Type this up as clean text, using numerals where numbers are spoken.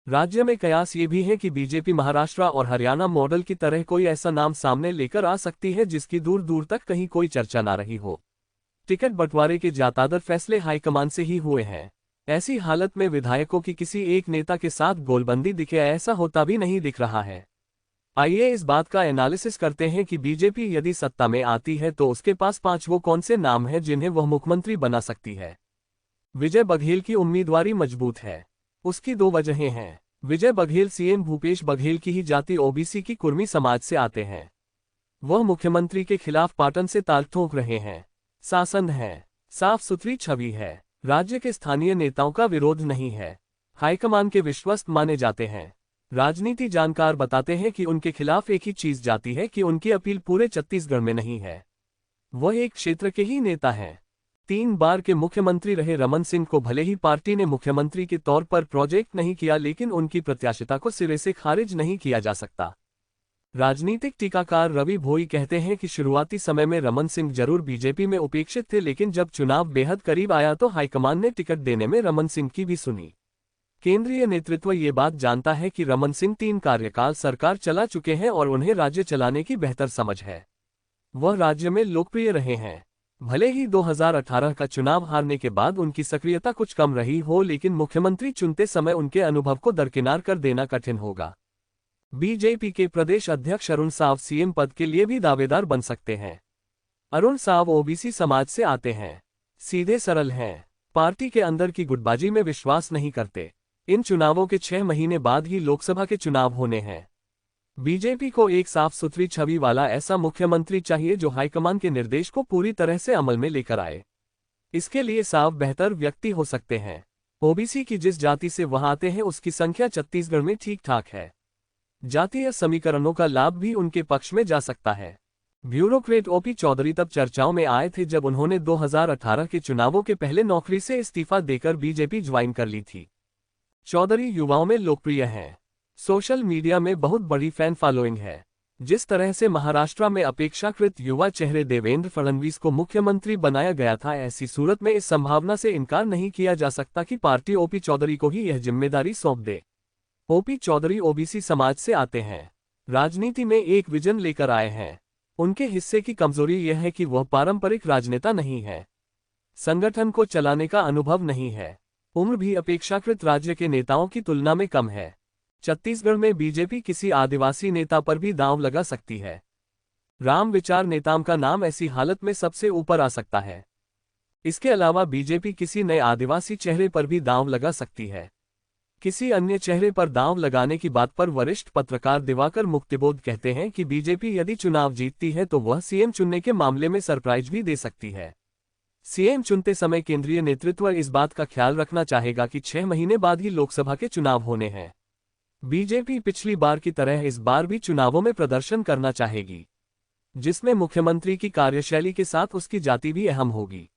राज्य में कयास ये भी है कि बीजेपी महाराष्ट्र और हरियाणा मॉडल की तरह कोई ऐसा नाम सामने लेकर आ सकती है जिसकी दूर दूर तक कहीं कोई चर्चा ना रही हो। टिकट बंटवारे के ज्यादातर फैसले हाईकमान से ही हुए हैं। ऐसी हालत में विधायकों की किसी एक नेता के साथ गोलबंदी दिखे, ऐसा होता भी नहीं दिख रहा है। आइए इस बात का एनालिसिस करते हैं कि बीजेपी यदि सत्ता में आती है तो उसके पास 5 वो कौन से नाम हैं जिन्हें वह मुख्यमंत्री बना सकती है। विजय बघेल की उम्मीदवारी मजबूत है। उसकी 2 वजहें हैं। विजय बघेल सीएम भूपेश बघेल की ही जाति ओबीसी की कुर्मी समाज से आते हैं। वह मुख्यमंत्री के खिलाफ पाटन से ताल ठोक रहे हैं। शासन है, साफ सुथरी छवि है, राज्य के स्थानीय नेताओं का विरोध नहीं है, हाईकमान के विश्वस्त माने जाते हैं। राजनीति जानकार बताते हैं कि उनके खिलाफ एक ही चीज जाती है कि उनकी अपील पूरे छत्तीसगढ़ में नहीं है। वह एक क्षेत्र के ही नेता हैं। 3 बार के मुख्यमंत्री रहे रमन सिंह को भले ही पार्टी ने मुख्यमंत्री के तौर पर प्रोजेक्ट नहीं किया, लेकिन उनकी प्रत्याशिता को सिरे से खारिज नहीं किया जा सकता। राजनीतिक टीकाकार रवि भोई कहते हैं कि शुरुआती समय में रमन सिंह जरूर बीजेपी में उपेक्षित थे, लेकिन जब चुनाव बेहद करीब आया तो हाईकमान ने टिकट देने में रमन सिंह की भी सुनी। केंद्रीय नेतृत्व ये बात जानता है कि रमन सिंह 3 कार्यकाल सरकार चला चुके हैं और उन्हें राज्य चलाने की बेहतर समझ है। वह राज्य में लोकप्रिय रहे हैं। भले ही 2018 का चुनाव हारने के बाद उनकी सक्रियता कुछ कम रही हो, लेकिन मुख्यमंत्री चुनते समय उनके अनुभव को दरकिनार कर देना कठिन होगा। बीजेपी के प्रदेश अध्यक्ष अरुण साव सीएम पद के लिए भी दावेदार बन सकते हैं। अरुण साव ओबीसी समाज से आते हैं, सीधे सरल हैं, पार्टी के अंदर की गुटबाजी में विश्वास नहीं करते। इन चुनावों के 6 महीने बाद ही लोकसभा के चुनाव होने हैं। बीजेपी को एक साफ सुथरी छवि वाला ऐसा मुख्यमंत्री चाहिए जो हाईकमान के निर्देश को पूरी तरह से अमल में लेकर आए। इसके लिए साफ बेहतर व्यक्ति हो सकते हैं। ओबीसी की जिस जाति से वह आते हैं उसकी संख्या छत्तीसगढ़ में ठीक ठाक है। जातीय समीकरणों का लाभ भी उनके पक्ष में जा सकता है। ब्यूरोक्रेट ओपी चौधरी तब चर्चाओं में आए थे जब उन्होंने 2018 के चुनावों के पहले नौकरी से इस्तीफा देकर बीजेपी ज्वाइन कर ली थी। चौधरी युवाओं में लोकप्रिय हैं। सोशल मीडिया में बहुत बड़ी फैन फॉलोइंग है। जिस तरह से महाराष्ट्र में अपेक्षाकृत युवा चेहरे देवेंद्र फडणवीस को मुख्यमंत्री बनाया गया था, ऐसी सूरत में इस संभावना से इनकार नहीं किया जा सकता कि पार्टी ओपी चौधरी को ही यह जिम्मेदारी सौंप दे। ओपी चौधरी ओबीसी समाज से आते हैं, राजनीति में एक विजन लेकर आए हैं। उनके हिस्से की कमजोरी यह है कि वह पारंपरिक राजनेता नहीं है, संगठन को चलाने का अनुभव नहीं है, उम्र भी अपेक्षाकृत राज्य के नेताओं की तुलना में कम है। छत्तीसगढ़ में बीजेपी किसी आदिवासी नेता पर भी दांव लगा सकती है। राम विचार नेताम का नाम ऐसी हालत में सबसे ऊपर आ सकता है। इसके अलावा बीजेपी किसी नए आदिवासी चेहरे पर भी दांव लगा सकती है। किसी अन्य चेहरे पर दांव लगाने की बात पर वरिष्ठ पत्रकार दिवाकर मुक्तिबोध कहते हैं कि बीजेपी यदि चुनाव जीतती है तो वह सीएम चुनने के मामले में सरप्राइज भी दे सकती है। सीएम चुनते समय केंद्रीय नेतृत्व इस बात का ख्याल रखना चाहेगा कि 6 महीने बाद ही लोकसभा के चुनाव होने हैं। बीजेपी पिछली बार की तरह इस बार भी चुनावों में प्रदर्शन करना चाहेगी, जिसमें मुख्यमंत्री की कार्यशैली के साथ उसकी जाति भी अहम होगी।